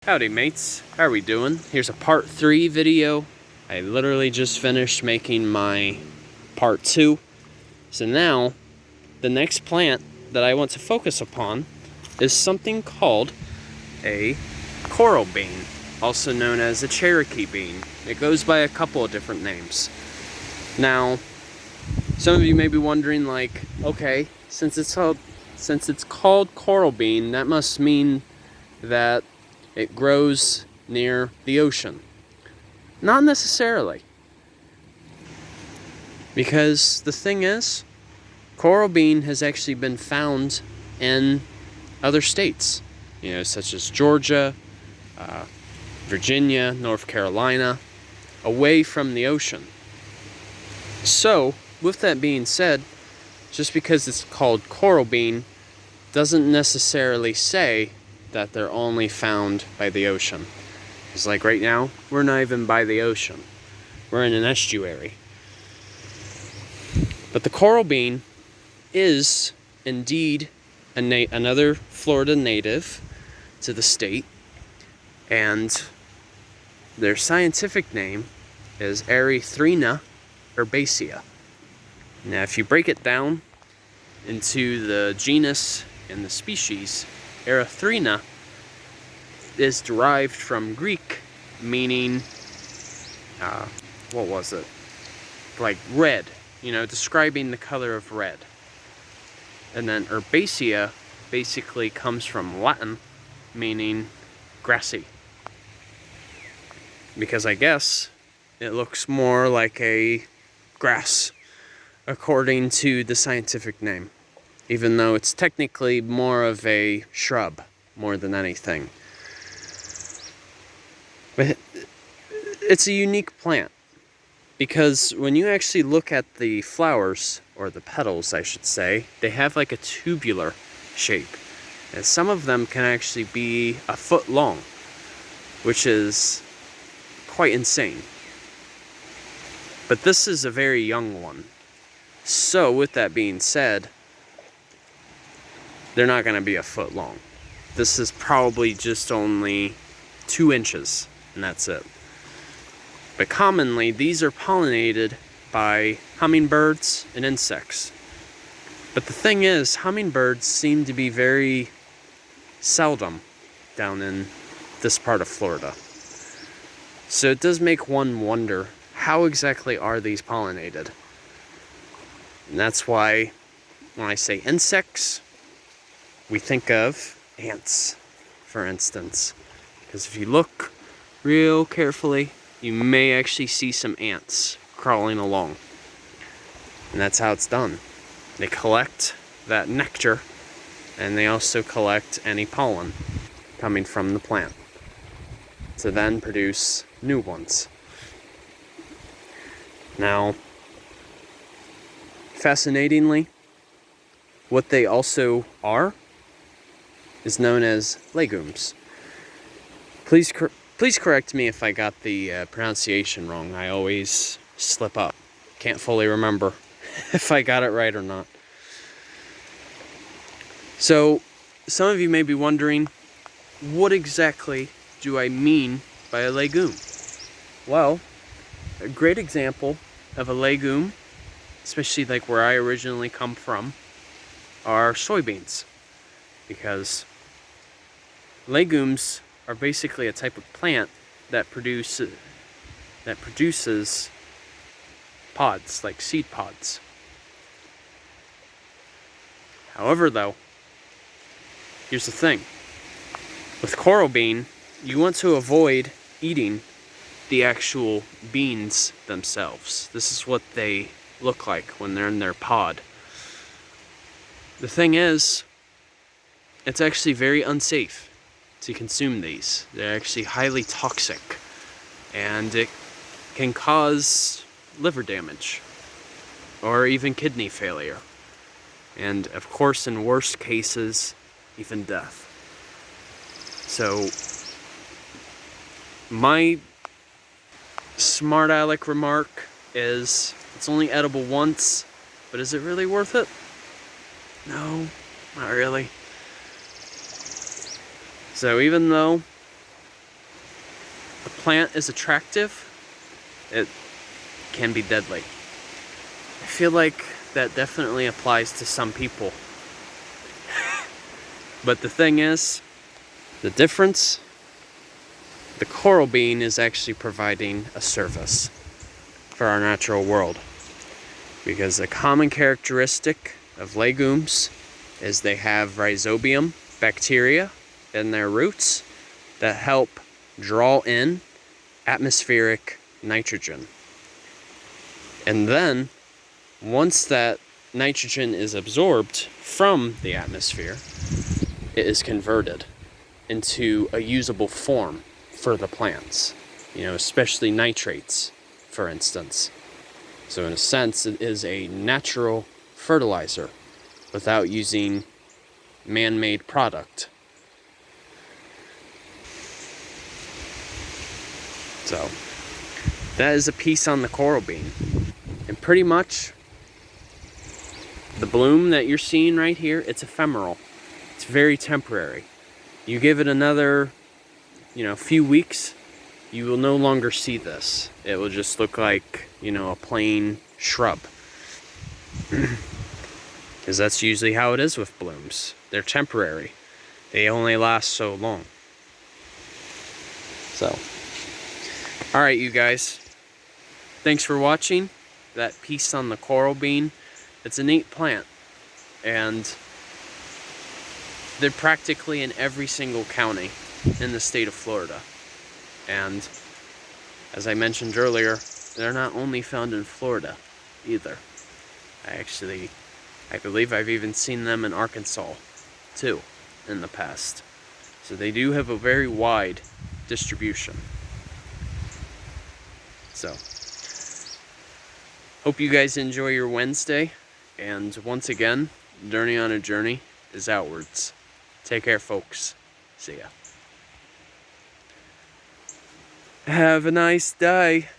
Howdy mates, how are we doing? Here's a part 3 video. I literally just finished making my part 2. So now, the next plant that I want to focus upon is something called a coral bean, also known as a Cherokee bean. It goes by a couple of different names. Now, some of you may be wondering, like, okay, since it's called coral bean, that must mean that it grows near the ocean. Not necessarily. Because the thing is, coral bean has actually been found in other states, such as Georgia, Virginia, North Carolina, away from the ocean. So, with that being said, just because it's called coral bean doesn't necessarily say that they're only found by the ocean. It's like right now, we're not even by the ocean. We're in an estuary. But the coral bean is indeed another Florida native to the state, and their scientific name is Erythrina Herbacea. Now, if you break it down into the genus and the species, Erythrina is derived from Greek, meaning, what was it? Like red, describing the color of red. And then Herbacea basically comes from Latin, meaning grassy. Because I guess it looks more like a grass, according to the scientific name, even though it's technically more of a shrub more than anything. But it's a unique plant because when you actually look at the flowers, or the petals I should say, they have like a tubular shape, and some of them can actually be a foot long, which is quite insane. But this is a very young one. So with that being said, they're not going to be a foot long. This is probably just only 2 inches, and that's it. But commonly, these are pollinated by hummingbirds and insects. But the thing is, hummingbirds seem to be very seldom down in this part of Florida. So it does make one wonder, how exactly are these pollinated? And that's why when I say insects, we think of ants, for instance. Because if you look real carefully, you may actually see some ants crawling along. And that's how it's done. They collect that nectar, and they also collect any pollen coming from the plant to then produce new ones. Now, fascinatingly, what they also are is known as legumes. Please correct me if I got the pronunciation wrong. I always slip up. Can't fully remember if I got it right or not. So, some of you may be wondering, what exactly do I mean by a legume? Well, a great example of a legume, especially like where I originally come from, are soybeans. Because legumes are basically a type of plant that produces pods, like seed pods. However, though, here's the thing. With coral bean, you want to avoid eating the actual beans themselves. This is what they look like when they're in their pod. The thing is, it's actually very unsafe to consume these. They're actually highly toxic, and it can cause liver damage or even kidney failure, and of course, in worst cases, even death. So my smart aleck remark is, it's only edible once, but is it really worth it? No, not really. So even though plant is attractive, it can be deadly. I feel like that definitely applies to some people. But the thing is, the difference, the coral bean is actually providing a service for our natural world. Because a common characteristic of legumes is they have rhizobium bacteria in their roots that help draw in atmospheric nitrogen. And then, once that nitrogen is absorbed from the atmosphere, it is converted into a usable form for the plants. You know, especially nitrates, for instance. So in a sense, it is a natural fertilizer without using man-made product. So, that is a piece on the coral bean. And pretty much, the bloom that you're seeing right here, it's ephemeral. It's very temporary. You give it another, few weeks, you will no longer see this. It will just look like, a plain shrub. Because that's usually how it is with blooms. They're temporary. They only last so long. So, alright you guys. Thanks for watching that piece on the coral bean. It's a neat plant. And they're practically in every single county in the state of Florida. And as I mentioned earlier, they're not only found in Florida either. I believe I've even seen them in Arkansas too in the past. So they do have a very wide distribution. So, hope you guys enjoy your Wednesday. And once again, Journey on a Journey is outwards. Take care, folks. See ya. Have a nice day.